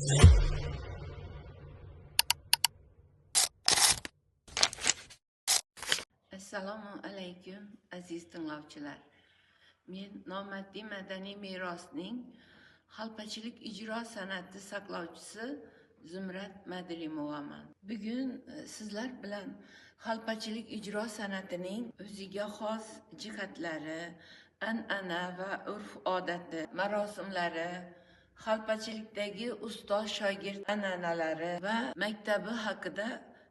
Assalomu alaykum aziz tinglovchilar. Men Nomoddiy madaniy merosning xalpachilik ijro san'ati saqlovchisi Zumrat Madrimovaman. Bugun sizlar bilan xalpachilik ijro san'atining o'ziga xos jihatlari, an'ana va urf-odati, marosimlari, xalpachilikdagi ustoz shogird an'analari va maktabi haqida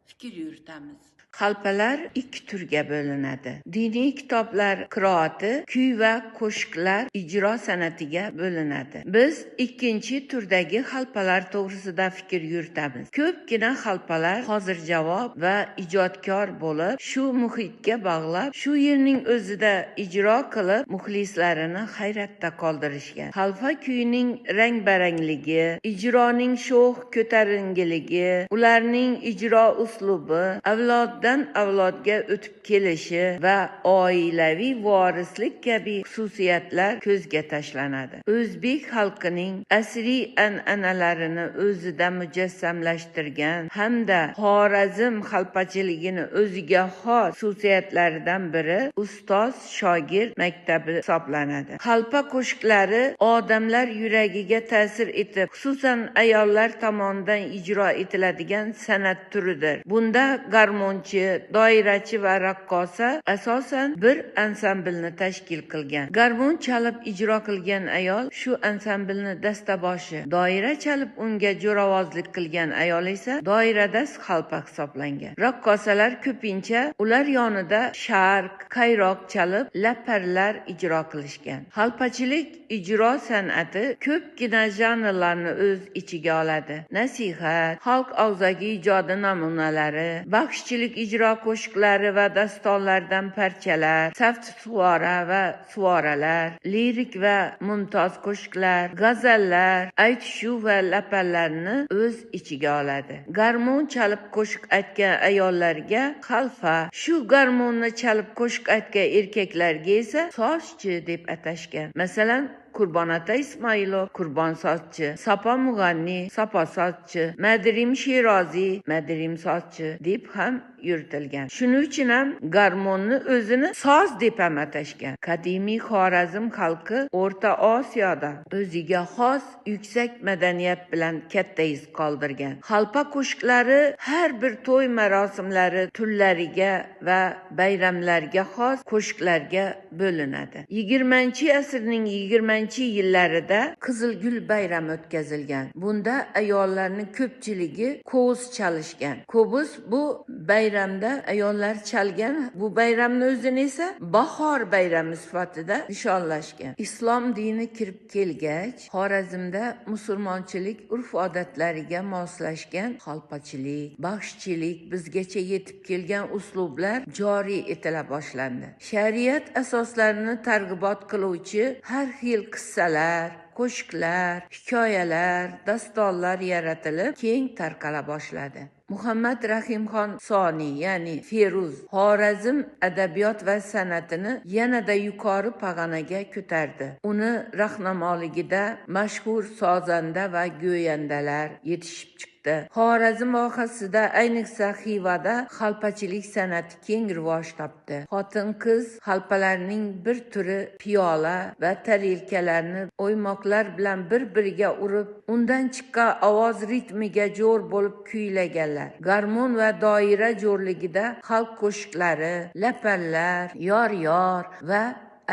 fikr yuritamiz. Xalpalar ikki turga bo'linadi. Diniy kitoblar qiroati, kuy va qo'shiqlar ijro san'atiga bo'linadi. Biz ikkinchi turdagi xalpalar to'g'risida fikr yuritamiz. Ko'pgina xalpalar hozir javob va ijodkor bo'lib, shu muhitga bog'lab, shu yerning o'zida ijro qilib, muxlislarini hayratda qoldirishgan. Xalpa kuyining rang-barangligi, ijroning sho'x ko'taringiligi, ularning ijro uslubi, avloddan avlodga o'tib kelishi va oilaviy vorislik kabi xususiyatlar ko'zga tashlanadi. O'zbek xalqining asriy an'analarini o'zida mujassamlashtirgan hamda Xorazm xalpachiligini o'ziga xos xususiyatlaridan biri ustoz shogird maktabi hisoblanadi. Xalpa qo'shiqlari odamlar yuragiga ta'sir etib, xususan ayollar tomonidan ijro etiladigan san'at turidir. Bunda garmonchi, doirachi va raqqosa asosan bir ansamblni tashkil qilgan. Garmon chalib ijro qilgan ayol shu ansamblni dastaboshi, doira chalib unga jo'ravozlik qilgan ayol esa doiradas xalpa hisoblangan. Raqqosalar ko'pincha ular yonida sharq, qayroq chalib, laparlar ijro qilishgan. Xalpachilik ijro san'ati ko'pgina janrlarni o'z ichiga oladi. Nasihat, xalq og'zaki ijodi namunalari, baxshichilik ijro qo'shiqlari va dastonlardan parchalar, saft suvora va suvoralar, lirik va mumtoz qo'shiqlar, g'azallar, aytishuv va laparlarni o'z ichiga oladi. Garmon chalib qo'shiq aytgan ayollarga xalfa, shu garmonni chalib qo'shiq aytgan erkaklarga esa sozchi deb atashgan. Masalan, Qurbonota Ismoilov qurbon sozchi, Sapa Mug'anniy Sapa sozchi, Madrim Sheroziy Madrim sozchi deb ham yuritilgan. Shuning uchun ham garmonni o'zini soz deb ham atashgan. Qadimiy Xorazm xalqi O'rta Osiyoda o'ziga xos yuksak madaniyat bilan katta iz qoldirgan. Xalpa qo'shiqlari har bir to'y marosimlari turlariga va bayramlarga xos qo'shiqlarga bo'linadi. 20-asrning 20-yillarida Qizilgul bayrami o'tkazilgan. Bunda ayollarning ko'pchiligi qo'z chalishgan. Qo'z bu bayramda ayollar chalgan. Bu bayramni o'zini esa bahor bayrami sifatida nishonlashgan. Islom dini kirib kelgach, Xorazmda musulmonchilik urf-odatlariga moslashgan xalpachilik, baxshichilik, bizgacha yetib kelgan uslublar joriy etila boshlandi. Shariat asoslarini targ'ibot qiluvchi har xil qissalar, qo'shiqlar, hikoyalar, dastonlar yaratilib, keng tarqala boshladi. Muhammad Rahimxon Soniy, ya'ni Feruz, Xorazm adabiyot va san'atini yanada yuqori pog'onaga ko'tardi. Uni rahnamoligida mashhur sozanda va go'yandalar yetishib chiqdi. Xorazm vohasida, ayniqsa Xivada xalpachilik san'ati keng rivoj topdi. Xotin-qiz xalpalarining bir turi piyola va tarilkalarni o'ymoqlar bilan bir-biriga urib, undan chiqqan ovoz ritmiga jo'r bo'lib kuylaganlar. Garmon va doira jo'rligida xalq qo'shiqlari, laparlar, yor-yor va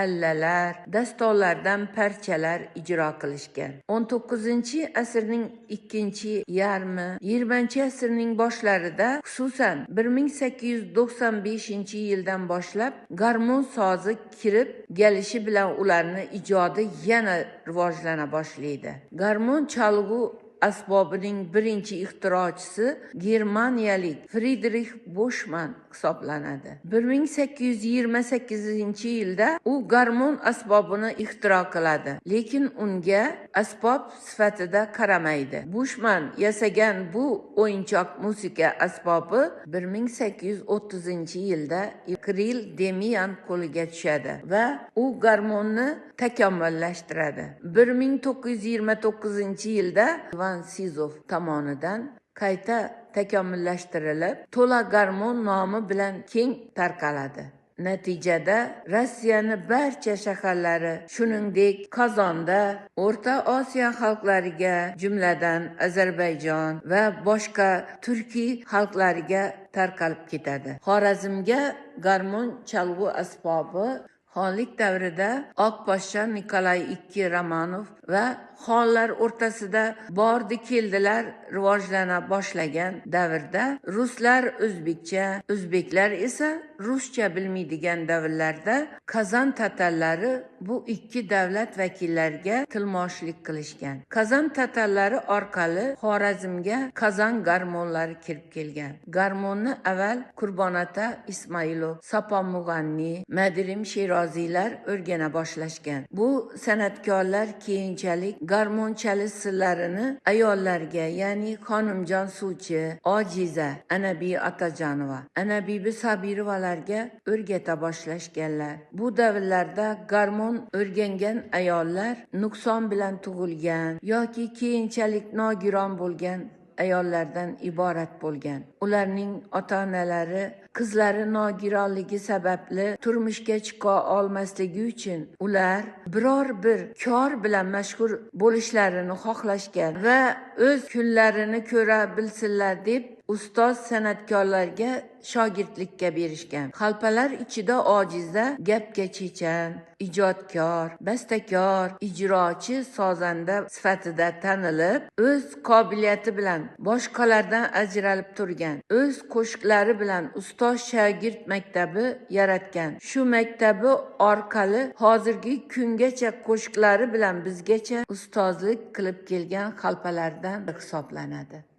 allalar, dastonlardan parchalar ijro qilishgan. 19-asrning ikkinchi yarmi, 20-asrning boshlarida, xususan 1895-yildan boshlab garmon sozi kirib kelishi bilan ularni ijodi yana rivojlana boshlaydi. Garmon chalg'u asbobining birinchi ixtirochisi germaniyalik Friedrich Bushman hisoblanadi. 1828-yilda u garmon asbobini ixtiro qiladi, lekin unga asbob sifatida qaramaydi. Bushman yasagan bu o'yinchoq musiqa asbobi 1830-yilda Kiril Demian qo'liga tushadi va u garmonni takomillashtiradi. 1929-yilda Ivan Sizov tomonidan qayta takomillashtirilib, to'la garmon nomi bilan keng tarqaladi. Natijada Rossiyani barcha shaharlari, shuningdek Qozonda O'rta Osiyo xalqlariga, jumladan Ozarbayjon va boshqa turkiy xalqlariga tarqalib ketadi. Xorazmga garmon chalg'u asbobi xonlik davrida Oqposhsha Nikolay II Romanov va xonlar o'rtasida bordi-keldilar rivojlana boshlagan davrda ruslar o'zbekcha, o'zbeklar esa ruscha bilmaydigan davrlarda Qozon tatarlari bu ikki davlat vakillariga tilmoshlik qilishgan. Qozon tatarlari orqali Xorazmga Qozon garmonlari kirib kelgan. Garmonni avval Qurbonota Ismoilov, Sopon Mug'anniy, Madirim Sheroziylar o'rgana boshlashgan. Bu san'atkorlar keyinchalik garmon chalish sirlarini ayollarga, ya'ni Xonimjon Suvchi, Ojiza, Anabi Otajonova, Anabibi Sobirovalarga o'rgata boshlashganlar. Bu davrlarda garmon o'rgangan ayollar nuqson bilan tug'ilgan yoki keyinchalik nogiron bo'lgan ayollardan iborat bo'lgan. Ularning ota-onalari qizlari nogironligi sababli turmushga chiqa olmasligi uchun ular biror bir kor bilan mashg'ul bo'lishlarini xohlashgan va o'z kunlarini ko'ra bilsinlar deb ustoz san'atkorlarga shogirdlikka berishgan. Xalpalar ichida ojiza, gapga chechan, ijodkor, bastakor, ijrochi, sozanda sifatida tanilib, o'z qobiliyati bilan boshqalardan ajralib turgan. O'z qo'shiqlari bilan ustoz shogird maktabi yaratgan. Shu maktabi orqali hozirgi kungacha qo'shiqlari bilan bizgacha ustozlik qilib kelgan xalpalardan hisoblanadi.